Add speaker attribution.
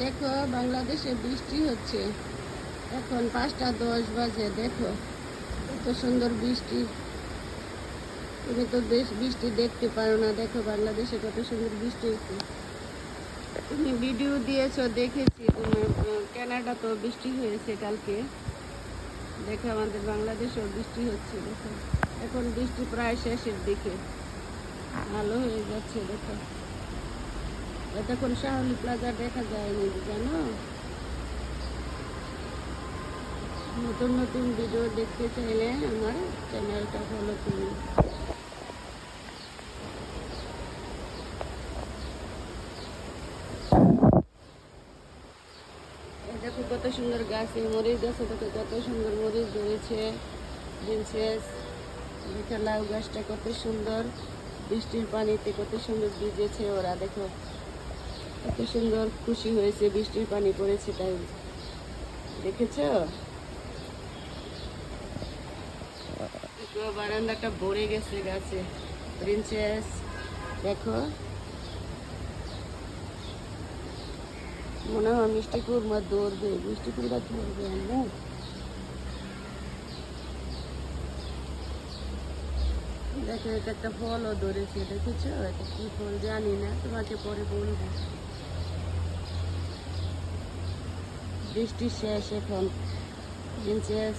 Speaker 1: দেখো বাংলাদেশে বৃষ্টি হচ্ছে। এখন 5টা 10 বাজে। দেখো কত সুন্দর বৃষ্টি। তুমি তো বেশ বৃষ্টি দেখতে পারো না। দেখো বাংলাদেশে কত সুন্দর বৃষ্টি হচ্ছে। তুমি ভিডিও দিয়েছো, দেখেছি। তোমার কানাডা তো বৃষ্টি হয়েছে কালকে। দেখো আমাদের বাংলাদেশেও বৃষ্টি হচ্ছে। দেখো এখন বৃষ্টি প্রায় শেষের দিকে, ভালো হয়ে যাচ্ছে। দেখো এতক্ষণ শাহলি প্লাজা দেখা যায়নি, জানো। নতুন নতুন ভিডিও দেখতে চাইলে আমার চ্যানেলটা ফলো করুন। দেখো কত সুন্দর গাছে মরিচ গাছে, দেখো কত সুন্দর মরিচ ধরেছে। প্রিন্সেস দেখো লাউ গাছটা কত সুন্দর, বৃষ্টির পানিতে কত সুন্দর ভিজেছে ওরা। দেখো কত সুন্দর খুশি হয়েছে, বৃষ্টির পানি পড়েছে তাই। দেখেছো বারান্দাটা ভরে গেছে গাছে। প্রিন্সেস দেখো, মনে হয় মিষ্টি কুরমা দৌড়বে, মিষ্টি কুরমা ধরবে। আমরা দেখো এটা একটা ফলও ধরেছে, দেখেছো। এটা কি ফল জানি না, তোমাকে পরে বলবো। বৃষ্টি শেষ এখন। প্রিন্সেস